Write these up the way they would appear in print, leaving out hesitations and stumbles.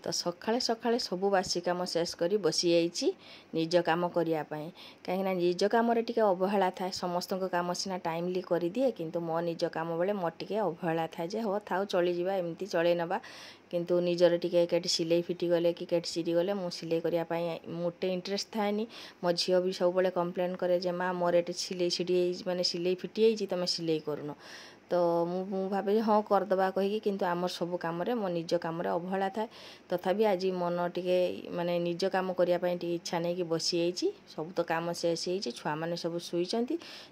तो सकाळे सकाळे सबु बासी काम शेष कर बसी जाइए निज काम करने कहीं निज कम टे अवहेला थाए समस्त कम सीना टाइमली कर दिए किंतु मो निज कम बेले मोर टे अवहेला थाए जे हो था चली जावा एमती चल नवा किंतु निजर टे कहीं सिलाई फिटिगले कि कहीं चिरीगले मुझे सिलाई करने मोटे इंटरेस्ट थाएनि मो झील भी सब कंप्लेन करे जे माँ मोर ये सिलाई सीढ़ी माने सिलाई फिटी जाइए तुम सिलाई करूनो तो मु भावे हाँ करदे कहीकि किंतु आमर सब कम मो निज कम अवहेला थाए तथापि आज मन टे माने निज कम करने इच्छा नहीं कि बसी जाइए सब तो कम शेष हो छुआ मैंने सब शुई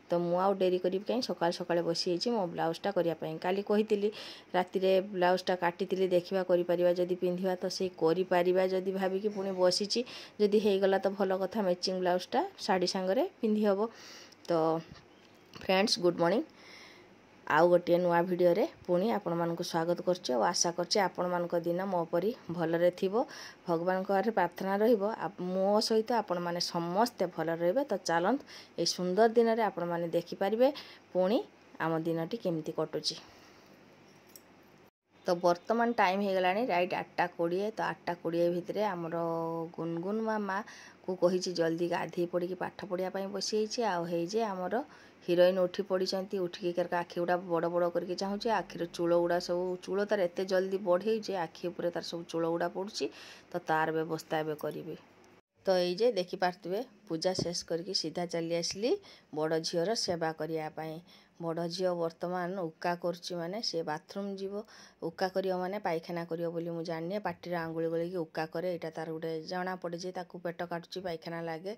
तो मुझे डेरी करी कहीं सकाल सकाल बसी जाइए मो ब्लाउजटा करने काली कही राति ब्लाउजटा काटी देखा कर पिंधा तो से करी भाविकी पुणी बसी जदि होगला तो भल कथा मैचिंग ब्लाउजटा शाढ़ी सांगरे पिंधि हम तो फ्रेंड्स गुड मॉर्निंग आउ गोटे नुआ भिडियो रे पुणी आपण मानक स्वागत करछे और आशा करछे आपण मानक दिन मो परी भलरे थिबो भगवान को प्रार्थना रहिबो मो सहित आपण माने समस्ते भल रहिबे तो चलंत ए सुंदर दिन रे आपण माने देखि परिबे पुणी आम दिनटी केमती कटुची तो वर्तमान टाइम हो गलानी राइट 8:20 तो 8:20 भितर आमर गुनगुन मामा को कही जल्दी गाधे पड़ी पाठ पढ़ापी बसी जे आमर हिरोइन उठी पड़ी उठिक आखि गुड़ा बड़ बड़ करके चाहूँगी आखिर चूल गुड़ा सब चूल तार एत जल्दी बढ़े जे आखि उपर तार सब चूल गुड़ा पड़ुची तो तार व्यवस्था एवं करी तो ये देखी पार्थे पूजा शेष करके सीधा चली आसली बड़ झीर सेवा करने बड़ झील वर्तमान उका करुच्ची माने से बाथरूम जीव उका करियो माने पायखाना करियो बोली मु जानिए पार्टी आंगुली गोल उका करे यहाँ तार गोटे जना पड़े जे ताकू पेट काटुची पायखाना लगे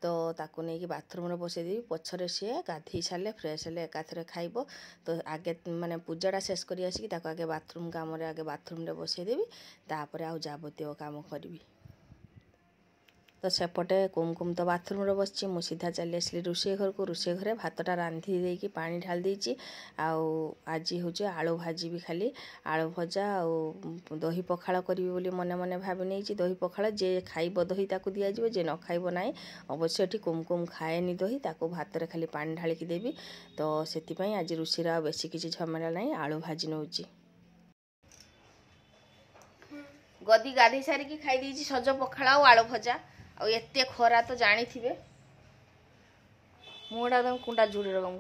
तो ताकू नहीं बाथरूम रे बसईदेवी पछरे सी गाधे सारे फ्रेश हेले एकाथरे खाइब तो आगे माने पूजाटा शेष कर आसिक आगे बाथरूम काम आगे बाथरूम रे बसईदेवी तापर आउ जाबतीय काम करी तो सेपटे कुमकुम तो बाथरूम रे बसची मु सीधा चली आसली रोषे घर को रोषे घरे भातटा रांधि देकी पानी ढाल देची आज हूँ आलू भाजी भी खाली आलू भजा आ दही पखाड़ करी बोली मने मने भावी नहीं दही पखाड़ जे खाइब दही ताकू दिज्व जे न खाइब ना अवश्य एटी कुमकुम खाएनी दही ताकू भात रे खाली पानी ढालिकी देवी तो से आज रोषे आ बेसी किसी झमेला ना आलू भाजी नौची गदी गाधे सारिकी खाई देची सज पखाड़ आलू भजा आ एते खरा तो जानी थे मुहटा एकदम कुंडा झुड़ी रकम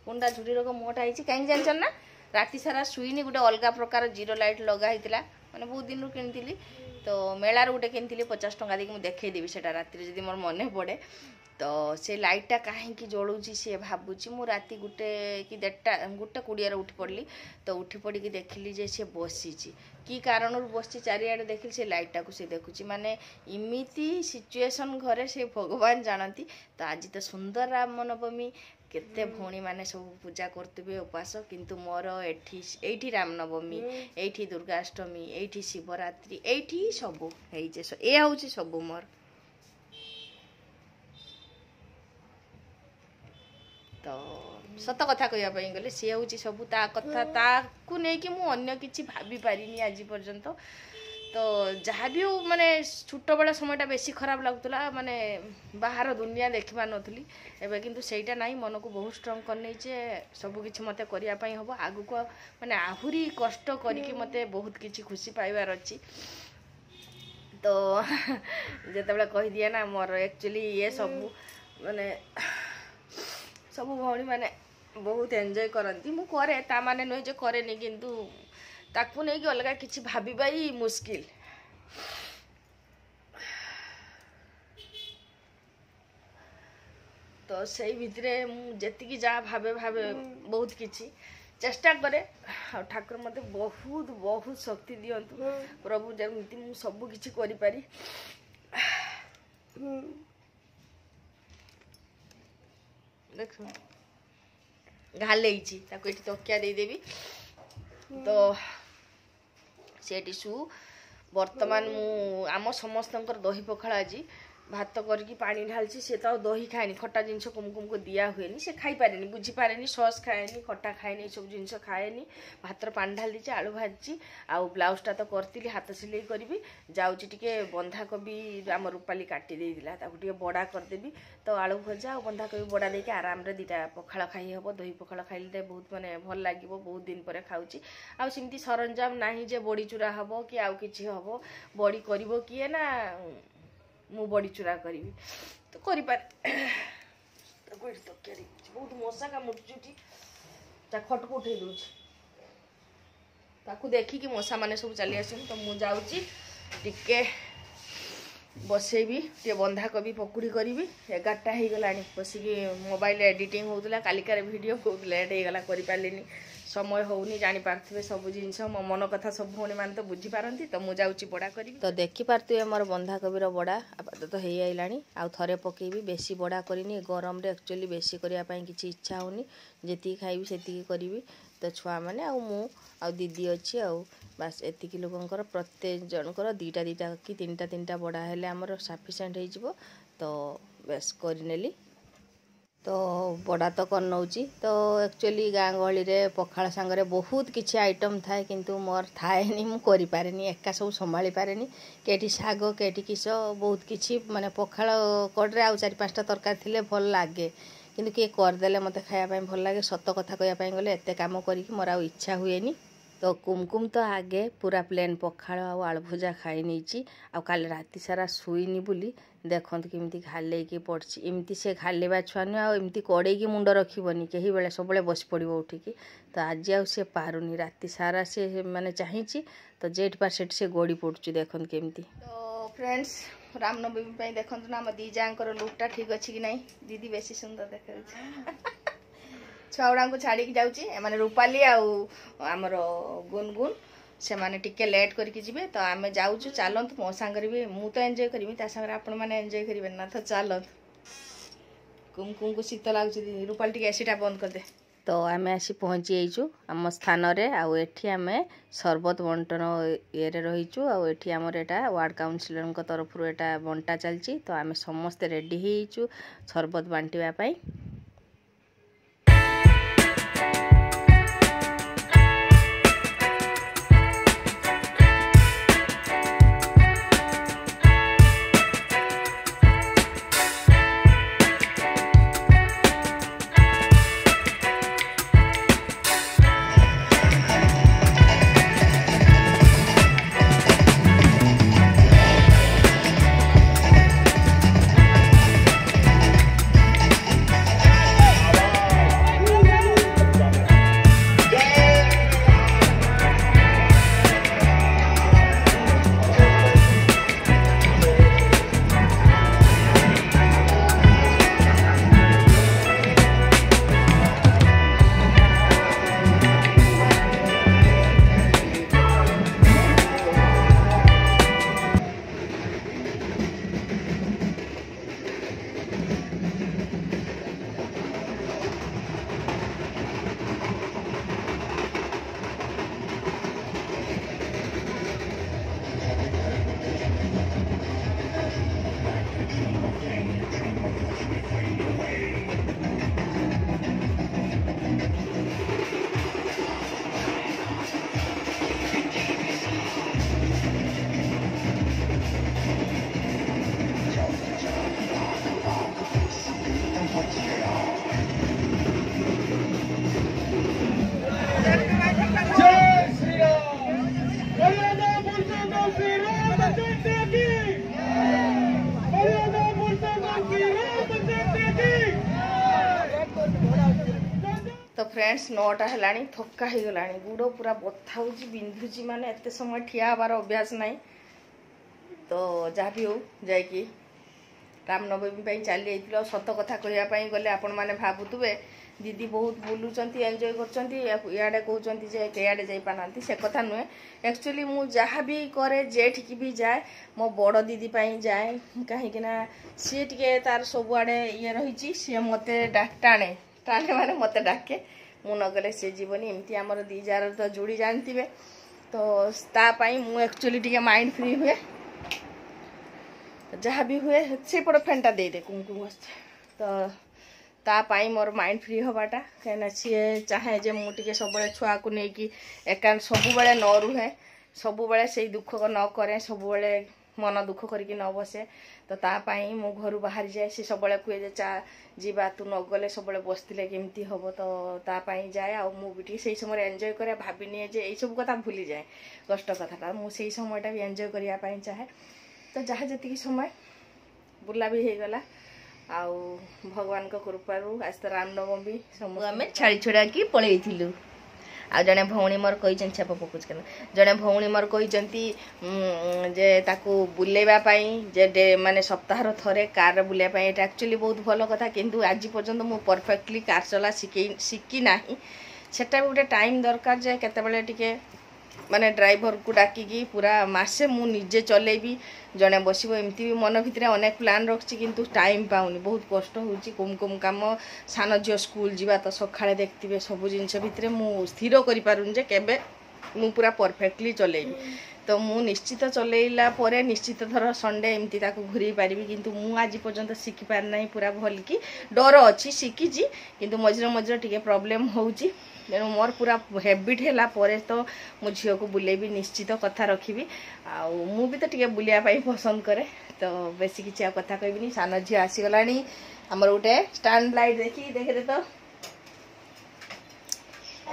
कुंडा झुड़ी रकम मुहटा है कहीं जान ना राति सारा शुईनी गोटे अलग प्रकार जीरो लाइट लगा होता मैंने बहुत दिन किनी तो मेलार गोटे किनी 50 टंका देकी देखदेवी से राति जब मोर मन पड़े तो से लाइटा कहीं जलूची सी भावुची मु राति गोटे कि 1:20 उठी पड़ली तो उठी पड़ी देखिली जे सी बसी कि कारण बसी चारिआडे देखिली से लाइटा को सी देखुची माने इमिति सिचुएशन घरे से भगवान जानती तो आज तो सुंदर राम नवमी केते भौणी माने सब पूजा करते उपास किंतु मोर एठी रामनवमी एठी दुर्गाष्टमी एठी शिवरात्रि एठी सबू ए हूँ सबू मोर तो सत कथा कहवाई गले सी हूँ सब ता कथा ताकू नहीं कि मुझे किसी भाभी पारिनी आज पर्यंत तो जहाँ भी हो माने छोट बड़ा समयटा बेसी खराब लगुला माने बाहर दुनिया देखी पारी एवं किंतु सेटा नहीं मन को बहुत स्ट्रंग करने सबकि मत करने हम आगु को माने आहुरी कष्ट करके मत बहुत किसी खुशी पाइबार अच्छी तो जिते कही दिए ना मोर एक्चुअली ये सब माने सब भौणी मैंने बहुत एंजॉय करती मु करे ता माने नुहे जे करेनी किंतु ताकू नहीं कि अलग किसी भाविबा ही मुश्किल तो से भितरे जी जहाँ भावे भावे बहुत किसी चेष्टा करे ठाकुर मते बहुत बहुत शक्ति दियंतु प्रभु जमती मु सब किसी करि पारी देख घाले तकिया देदेवी तो से शु बर्तमान मु आम समस्त दही पखाड़ आज भात करके पानी ढालची से तो दही खाएनी खट्टा जिनस कुमकुम को दिया हुए से खाई पारे बुझीपारे सस खाएनी खट्टा खाएनी सब जिनस खाएनी भात पानी ढाल दी आलू भाजी आउ ब्लाउजटा तो करी हाथ सिलाई करी जाऊँगी टे बंधाकोबी आम रूपाली काटी देला टे बड़ा करदेवी तो आलू भजा और बंधाकोबी बड़ा देके आराम रे दीटा पखाड़ खाई हम दही पखाड़ खाइले बहुत माने भल लगे बहुत दिन पर खाऊँगी आमती सरंजाम ना जे बड़ी चूरा हम कि आउ कि हम बड़ी कर किए ना मु बड़ी चूरा करी तो करी बहुत मशा का मुर्चुटी खटको उठे दूसरी देखिकी मशा मैंने सब चली आस तो मुझे जाऊँगी टिके बसैबी टे बंधाकोबी पकुड़ी करी 11टा हो गला बसिकी मोबाइल एडिटिंग होता कालिकार वीडियो बहुत लेट हो गला कर समय होनी जानी पार्थिबे सब जिनस मो मन कथा सब भौणी मान तो बुझी पारती तो मुझे जाऊँगी बड़ा करी तो देखी पार्थिबे मोर बंधाकोबीर बड़ा आपातत हो आइलानी आउ थरे पकेबी बेसी बड़ा करनी गरम रे एक्चुअली बेसी करिया पई किछि इच्छा होनी जेती खाइबी सेती करी तो छुआ मैंने आउ मु आउ दीदी अच्छी आउ बास एतिकी लोकंकर प्रत्येक जनकर दीटा दीटा कि तीनटा तीनटा बड़ा हेले आमर सफिशिएंट हो तो बेस करनेली तो बड़ा तो कर नौची तो एक्चुअली गाँ गहली रे पखाड़ सांगरे बहुत किछि आइटम थाए किंतु मोर थाएनी मु करि पारेनी एका सब संभाली पारेनी केटी साग केटी किस बहुत किछि माने पखाड़ कड़े आउ 4-5टा तरकारी थिले भल लागे किंतु किए करदेले मते खाया पई भल लागे सत कथा कहया पई गले एते काम करिकि मोर आउ इच्छा हुएनी तो कुमकुम तो आगे पूरा प्लेन पखाड़ आउ आलू भजा खाई नहीं आ काली राति सारा शुईनी बोली देखते केमती खाले कि पड़ी एमती से खालेबा छुआ नुह आमती कड़े की मुंड रखी कहीं बेले सब बस पड़ो उठिकी तो आज आउ सी पारुनी राति सारा से माने चाहिए तो जेट पार सेट से गड़ी पड़ुची देखते केमती तो फ्रेंड्स रामनवमी देखते ना आम दी जाकर लुकटा ठीक अच्छी कि नहीं दीदी बेसी सुंदर देखा छुआगुड़ा को छाड़ी जाऊँगी माने रूपाली आमर गुनगुन से माने टिके लेट करके जिबे तो आमे जाऊँ चलत मो सांगे भी मु तो एंजॉय करी सांगे आपण मैंने एंजॉय करेंगे ना तो चलत कुमकुम को शीत लगुच रूपाली टिके एसीटा बंद करदे तो आमे आसी पहुँची जाइचु आम स्थान रे आठी आमे सरबत बंटन ये रहीचु आठी आमर एटा वार्ड काउंसिलर तरफ एटा बंटा चलची तो आमे समस्ते रेडी होइचु सरबत बांटिबा पई तो फ्रेंड्स 9टा है थका हो गला गुड़ पूरा बथा बिंधुची माने एत समय ठिया हबार अभ्यास ना तो जहाँ भी हो जाकि रामनवमी चली जाइए सत कथा कहवाई गले आपण मैंने भावुवे दीदी बहुत बुलूँ एंजॉय करड़े कहते कड़े जापाना से कथा नुहे एक्चुअली मु जहाँ भी करे जेठिकी भी जाए मो बड़ दीदी जाए कहीं सी टे तार सबुआड़े ये रही सी मत टाणे टाणे माने मत डाके मु नगले सी जीवनी एमती आमर दी जार तो जोड़ी जानते तो तापाई मु एक्चुअली टे माइंड फ्री हुए जहाँ भी हुए से पड़ फैनटा दे दे कुमकुम तो तापाई मोर माइंड फ्री हवाटा कहीं सी चाहे जे मुझे सब छुआ को लेकिन एकांत सब बेले न रुहे सब बेले से दुख न करे सब बेले मन दुख करके न बसे तो तापाई मो घर बाहरी जाए सी सब कहे जे चा जीवा तू न गले सब बसते केमती हम तो तापाई जाए आ मुझे से समय एंजॉय करे भाविनी जे सब कथा भूली जाए कष्ट कथाटा मुझे समयटा भी एंजॉय करने चाहे तो जहाँ जी समय बुला भी हो गला आउ भगवान को कृपारू आज तो रामनवमी आम छाड़ी छुड़ा कि पलू आ जड़े भौणी मोर कही छाप पकुच के जड़े भौणी मोर कही जे ताकू बुलेवाई जे माने सप्ताह थरे कार बुलाइपा ये एक्चुअली बहुत भल कथा किंतु आज पर्यंत मु परफेक्टली कार चला शिखी ना सेटा भी गोटे टाइम दरकार जे केतेबेले टिके माने ड्राइवर को डाकिकी पूरा मासे मु निजे चलेबी जड़े बसब एमती भी मन भितर अनेक प्लान रखी किंतु टाइम पाऊनी बहुत कष्ट होची कुम काम सान झील स्कूल जीवा तो सकाळे देखते सब जिनस भितर मु स्थिर करि पारुन जे केबे मु पूरा परफेक्टली चलेबी तो मु निश्चित चलेला परे निश्चित थर संडे एमती ताको घुरी पारि किंतु मु आज पर्यंत शिखि पार नाही पूरा भल की डर अच्छी शिखिची किंतु मझिरे मझिरे टिके प्रॉब्लम होउची तेणु मोर पूरा हैबिट है परे तो मो झील को बुलेबी निश्चित कथा रखी आउ भी तो टिके बुलिया पाई पसंद करे तो बेसी किसी कथा कहबी सान झील आसीगला आमर गोटे स्टैंड लाइट देखी देखे तो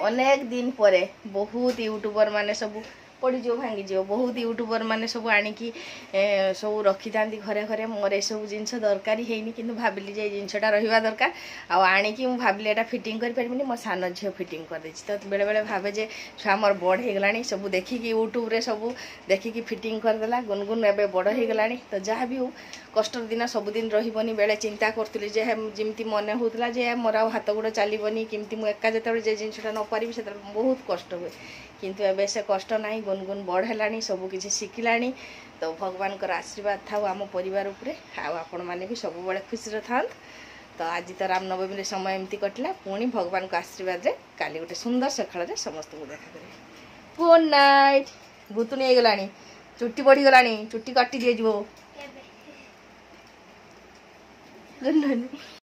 अनेक दिन परे बहुत यूट्यूबर माने सब पड़ीज भांगीज बहुत यूट्यूबर मैंने सब आणिकी सब रखी था घरे घरे मोर सब जिनस दरकार है कि भाविली जे जिनसटा रहा दरकार आणिकी मुझे भाविली एटा फिटिंग कर मो सान झील फिटिंग कर तो बेले बेले भावे जे छुआ मोर बड़ हो गला सब देखिकी यूट्यूब रे सब देखिकी फिटिंग करदेला गुनगुन एवं बड़ हो गला तो जहाँ भी हो कष्ट दिन सबुदिन रही बेले चिंता करी जमी मन होता जे मोर हाथ गोड़ चलनी केमती मुझे एका जो जिनसटा न पारि से बहुत कष्ट हुए किंतु एबे से कष्ट नहीं गुनगुन बढ़ है सब किसी शिखिला तो भगवान का आशीर्वाद था आम परिवार उपरे आपण मैंने भी सब बड़े खुशी था तो आज तो रामनवमी समय एमती कटला पुणी भगवान को आशीर्वाद रे काली गोटे सुंदर सकाल समस्त को देखा करें गुड नाइट भूतुनी हो गला चुट्टी बढ़ीगला चुट्टी काटी दिए गुड नाइट।